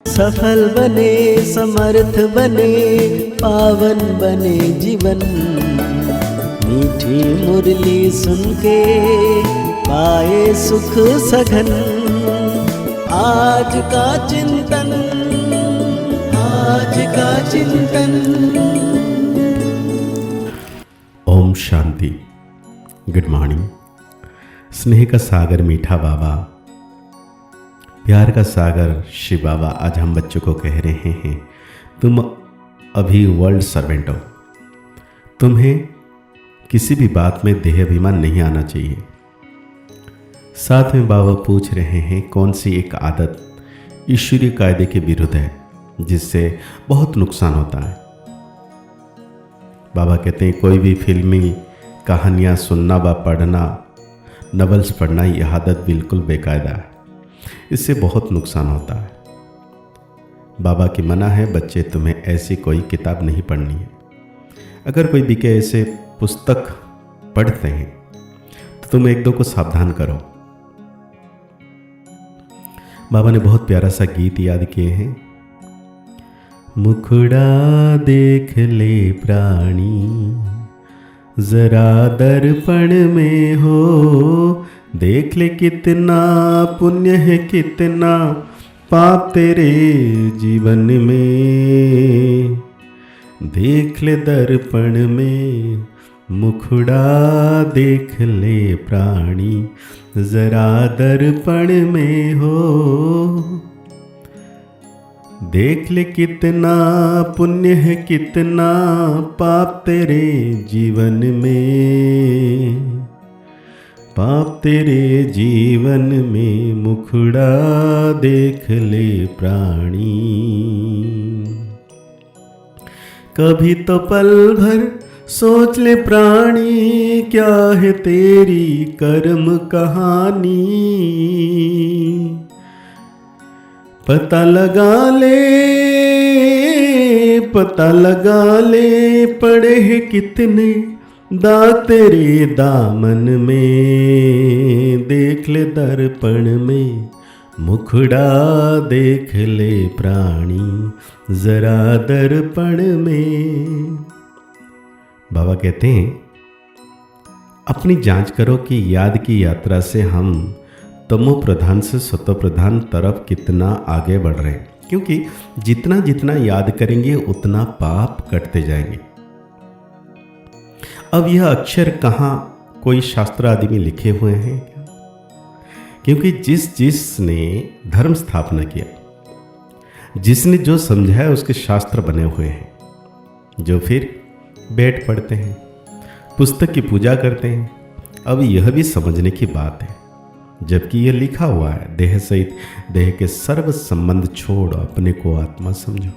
सफल बने, समर्थ बने, पावन बने जीवन। मीठी मुरली सुन के पाए सुख सघन। आज का चिंतन, आज का चिंतन। ओम शांति। Good morning. स्नेह का सागर मीठा बाबा, प्यार का सागर शिव बाबा आज हम बच्चों को कह रहे हैं, तुम अभी वर्ल्ड सर्वेंट हो। तुम्हें किसी भी बात में देह अभिमान नहीं आना चाहिए। साथ में बाबा पूछ रहे हैं कौन सी एक आदत ईश्वरीय कायदे के विरुद्ध है जिससे बहुत नुकसान होता है। बाबा कहते हैं कोई भी फिल्मी कहानियाँ सुनना व पढ़ना, नॉवेल्स पढ़ना, यह आदत बिल्कुल बेकायदा है। इससे बहुत नुकसान होता है। बाबा की मना है बच्चे तुम्हें ऐसी कोई किताब नहीं पढ़नी है। अगर कोई भी के ऐसे पुस्तक पढ़ते हैं तो तुम एक दो को सावधान करो। बाबा ने बहुत प्यारा सा गीत याद किए हैं। मुखड़ा देख ले प्राणी, जरा दर्पण में हो, देख ले कितना पुण्य है, कितना पाप तेरे जीवन में। देख ले दर्पण में, मुखड़ा देख ले प्राणी, जरा दर्पण में हो, देख ले कितना पुण्य है, कितना पाप तेरे जीवन में। पाप तेरे जीवन में, मुखड़ा देख ले प्राणी। कभी तो पल भर सोच ले प्राणी, क्या है तेरी कर्म कहानी। पता लगा ले, पता लगा ले, पड़े हैं कितने दाग तेरे दामन में। देख ले दर्पण में, मुखड़ा देख ले प्राणी, जरा दर्पण में। बाबा कहते हैं अपनी जांच करो कि याद की यात्रा से हम तमो प्रधान से सतो प्रधान तरफ कितना आगे बढ़ रहे हैं, क्योंकि जितना जितना याद करेंगे उतना पाप कटते जाएंगे। अब यह अक्षर कहाँ कोई शास्त्र आदि में लिखे हुए हैं क्या? क्योंकि जिसने धर्म स्थापना किया, जिसने जो समझाया, उसके शास्त्र बने हुए हैं, जो फिर बैठ पढ़ते हैं, पुस्तक की पूजा करते हैं। अब यह भी समझने की बात है, जबकि यह लिखा हुआ है, देह सहित देह के सर्व संबंध छोड़ अपने को आत्मा समझो।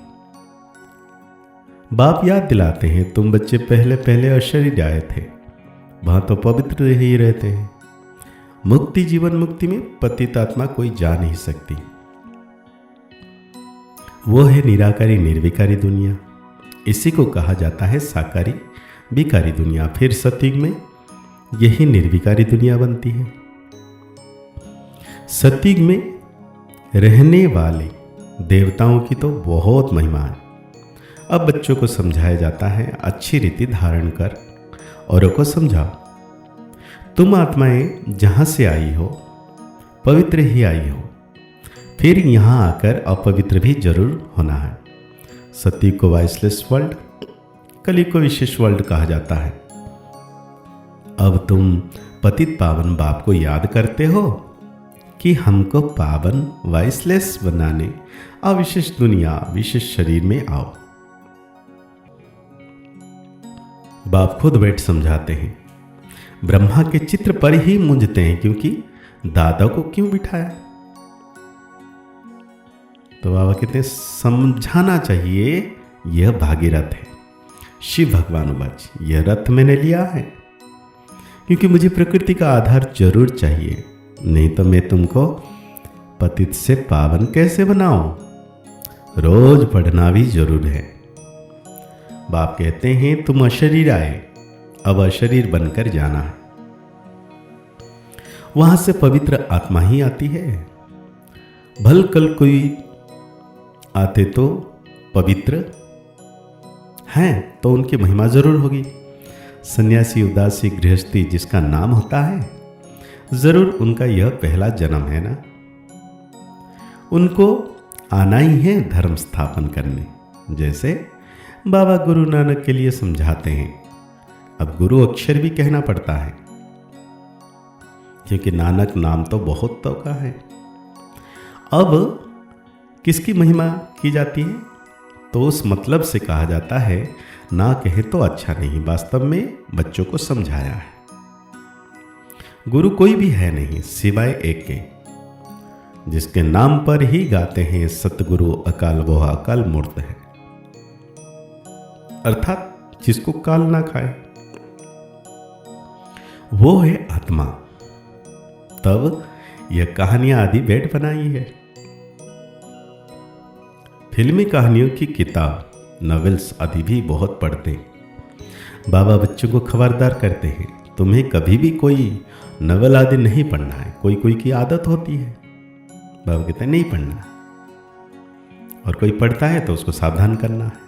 बाप याद दिलाते हैं तुम बच्चे पहले पहले अशरीर आए थे, वहां तो पवित्र ही रहते हैं। मुक्ति, जीवन मुक्ति में पतित आत्मा कोई जा नहीं सकती। वो है निराकारी निर्विकारी दुनिया। इसी को कहा जाता है साकारी विकारी दुनिया। फिर सतयुग में यही निर्विकारी दुनिया बनती है। सतयुग में रहने वाले देवताओं की तो बहुत महिमा है। अब बच्चों को समझाया जाता है अच्छी रीति धारण कर औरों को समझाओ। तुम आत्माएं जहां से आई हो पवित्र ही आई हो, फिर यहां आकर अपवित्र भी जरूर होना है। सतयुग को वाइसलेस वर्ल्ड, कलयुग को विशेष वर्ल्ड कहा जाता है। अब तुम पतित पावन बाप को याद करते हो कि हमको पावन वाइसलेस बनाने अविशेष दुनिया विशेष शरीर में आओ। बाप खुद बैठ समझाते हैं। ब्रह्मा के चित्र पर ही मूंझते हैं, क्योंकि दादा को क्यों बिठाया। तो बाबा कहते हैं समझाना चाहिए, यह भागीरथ है, शिव भगवान वाच, यह रथ मैंने लिया है, क्योंकि मुझे प्रकृति का आधार जरूर चाहिए, नहीं तो मैं तुमको पतित से पावन कैसे बनाऊं। रोज पढ़ना भी जरूर है। बाप कहते हैं तुम अशरीर आए, अब अशरीर बनकर जाना है। वहां से पवित्र आत्मा ही आती है। भल कल कोई आते तो पवित्र हैं तो उनकी महिमा जरूर होगी। सन्यासी, उदासी, गृहस्थी जिसका नाम होता है जरूर उनका यह पहला जन्म है ना। उनको आना ही है धर्म स्थापन करने, जैसे बाबा गुरु नानक के लिए समझाते हैं। अब गुरु अक्षर भी कहना पड़ता है क्योंकि नानक नाम तो बहुत तो का है। अब किसकी महिमा की जाती है तो उस मतलब से कहा जाता है, ना कहे तो अच्छा नहीं, वास्तव में बच्चों को समझाया है। गुरु कोई भी है नहीं सिवाय एक के, जिसके नाम पर ही गाते हैं सतगुरु अकाल वो अकाल मूर्त है, अर्थात जिसको काल ना खाए वो है आत्मा। तब यह कहानियां आदि बेट बनाई है। फिल्मी कहानियों की किताब, नॉवेल्स आदि भी बहुत पढ़ते हैं। बाबा बच्चों को खबरदार करते हैं, तुम्हें कभी भी कोई नॉवेल आदि नहीं पढ़ना है। कोई कोई की आदत होती है, बाबा कहते हैं नहीं पढ़ना, और कोई पढ़ता है तो उसको सावधान करना है।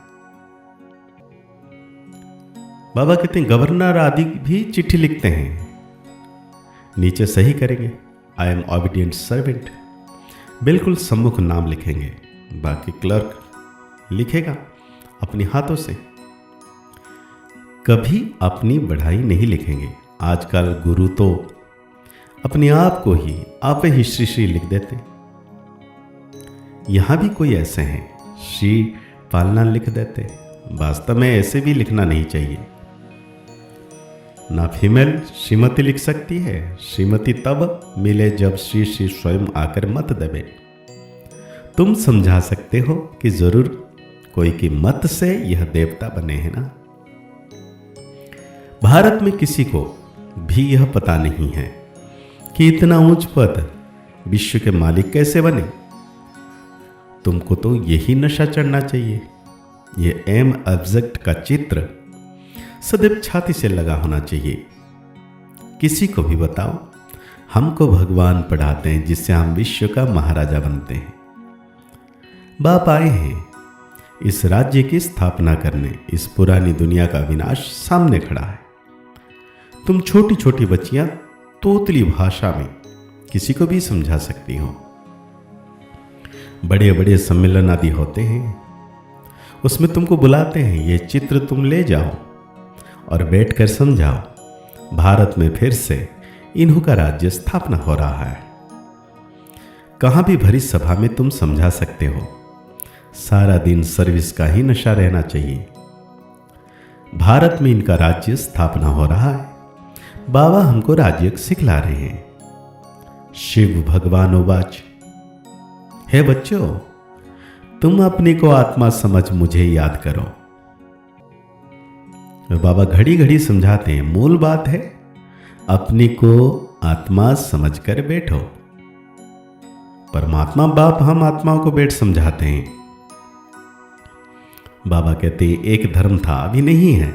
बाबा कहते हैं गवर्नर आदि भी चिट्ठी लिखते हैं, नीचे सही करेंगे आई एम ओबीडिएंट सर्वेंट, बिल्कुल सम्मुख नाम लिखेंगे, बाकी क्लर्क लिखेगा अपने हाथों से। कभी अपनी बढ़ाई नहीं लिखेंगे। आजकल गुरु तो अपने आप को ही आप ही श्री श्री लिख देते। यहां भी कोई ऐसे हैं श्री पालना लिख देते। वास्तव में ऐसे भी लिखना नहीं चाहिए। ना फीमेल श्रीमती लिख सकती है, श्रीमती तब मिले जब श्री श्री स्वयं आकर मत दबे। तुम समझा सकते हो कि जरूर कोई की मत से यह देवता बने हैं ना। भारत में किसी को भी यह पता नहीं है कि इतना ऊंच पद विश्व के मालिक कैसे बने। तुमको तो यही नशा चढ़ना चाहिए। यह एम ऑब्जेक्ट का चित्र सदैव छाती से लगा होना चाहिए। किसी को भी बताओ, हमको भगवान पढ़ाते हैं जिससे हम विश्व का महाराजा बनते हैं। बाप आए हैं इस राज्य की स्थापना करने। इस पुरानी दुनिया का विनाश सामने खड़ा है। तुम छोटी छोटी बच्चियां तोतली भाषा में किसी को भी समझा सकती हो। बड़े बड़े सम्मेलन आदि होते हैं, उसमें तुमको बुलाते हैं, ये चित्र तुम ले जाओ और बैठकर समझाओ। भारत में फिर से इन्हों का राज्य स्थापना हो रहा है। कहां भी भरी सभा में तुम समझा सकते हो। सारा दिन सर्विस का ही नशा रहना चाहिए। भारत में इनका राज्य स्थापना हो रहा है। बाबा हमको राज्य सिखला रहे हैं। शिव भगवान उवाच, हे बच्चों, तुम अपने को आत्मा समझ मुझे याद करो। बाबा घड़ी घड़ी समझाते हैं, मूल बात है अपने को आत्मा समझकर बैठो। परमात्मा बाप हम आत्माओं को बैठ समझाते हैं। बाबा कहते हैं एक धर्म था, अभी नहीं है।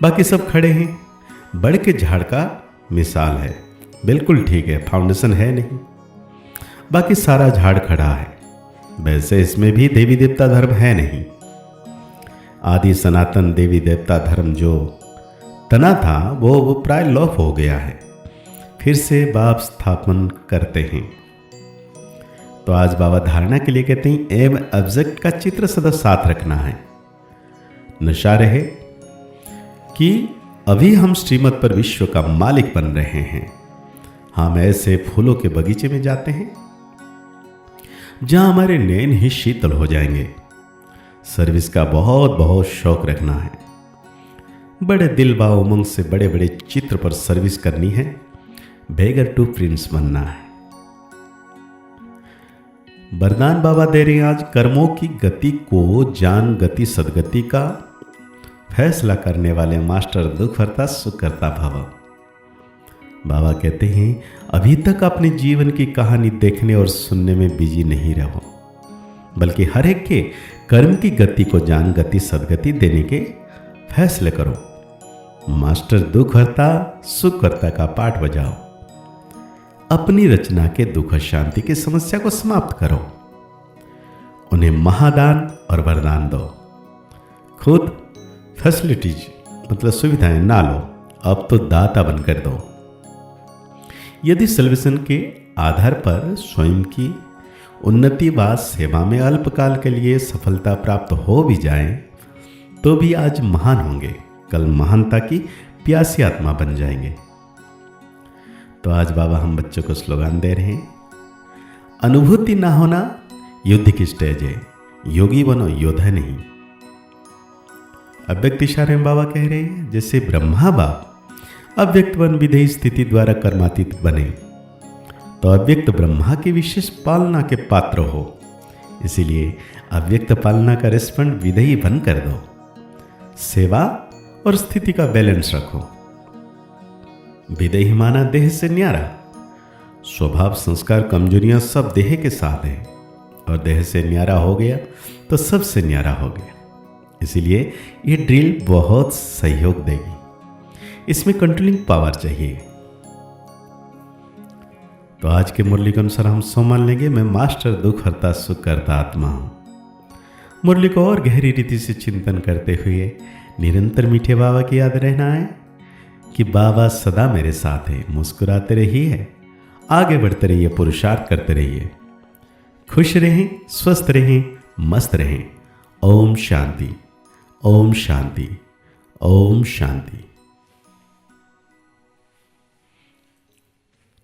बाकी सब खड़े हैं। बड़ के झाड़ का मिसाल है, बिल्कुल ठीक है, फाउंडेशन है नहीं, बाकी सारा झाड़ खड़ा है। वैसे इसमें भी देवी देवता धर्म है नहीं। आदि सनातन देवी देवता धर्म जो तना था वो प्राय लोप हो गया है। फिर से बाप स्थापन करते हैं। तो आज बाबा धारणा के लिए कहते हैं एम ऑब्जेक्ट का चित्र सदा साथ रखना है। नशा रहे कि अभी हम श्रीमत पर विश्व का मालिक बन रहे हैं। हम ऐसे फूलों के बगीचे में जाते हैं जहां हमारे नैन ही शीतल हो जाएंगे। सर्विस का बहुत बहुत शौक रखना है। बड़े दिल बा उमंग से बड़े बड़े चित्र पर सर्विस करनी है। बेगर टू प्रिंस बनना है। वरदान बाबा दे रहे हैं आज, कर्मों की गति को जान गति सदगति का फैसला करने वाले मास्टर दुख हरता सुख करता भव। बाबा कहते हैं अभी तक अपने जीवन की कहानी देखने और सुनने में बिजी नहीं रहो, बल्कि हर एक के कर्म की गति को जान गति सदगति देने के फैसले करो। मास्टर दुख हरता सुख करता का पाठ बजाओ। अपनी रचना के दुख शांति की समस्या को समाप्त करो। उन्हें महादान और वरदान दो। खुद फैसिलिटीज मतलब सुविधाएं ना लो, अब तो दाता बनकर दो। यदि सल्वेशन के आधार पर स्वयं की उन्नति व सेवा में अल्पकाल के लिए सफलता प्राप्त हो भी जाए तो भी आज महान होंगे, कल महानता की प्यासी आत्मा बन जाएंगे। तो आज बाबा हम बच्चों को स्लोगन दे रहे हैं, अनुभूति ना होना युद्ध की स्टेज है, योगी बनो योद्धा नहीं। अव्यक्त इशारे में बाबा कह रहे हैं, जैसे ब्रह्मा बाप अव्यक्त वन विधेय स्थिति द्वारा कर्मातीत बने तो अव्यक्त ब्रह्मा की विशेष पालना के पात्र हो, इसीलिए अव्यक्त पालना का रेस्पॉन्ड विधेयी बन कर दो। सेवा और स्थिति का बैलेंस रखो। विधेयी माना देह से न्यारा, स्वभाव संस्कार कमजोरियां सब देह के साथ हैं और देह से न्यारा हो गया तो सबसे न्यारा हो गया। इसीलिए ये ड्रिल बहुत सहयोग देगी, इसमें कंट्रोलिंग पावर चाहिए। तो आज के मुरली के अनुसार हम सो मान लेंगे, मैं मास्टर दुख हरता सुख करता आत्मा हूं। मुरली को और गहरी रीति से चिंतन करते हुए निरंतर मीठे बाबा की याद रहना है कि बाबा सदा मेरे साथ है। मुस्कुराते रहिए, आगे बढ़ते रहिए, पुरुषार्थ करते रहिए, खुश रहें, स्वस्थ रहें, मस्त रहें। ओम शांति, ओम शांति, ओम शांति।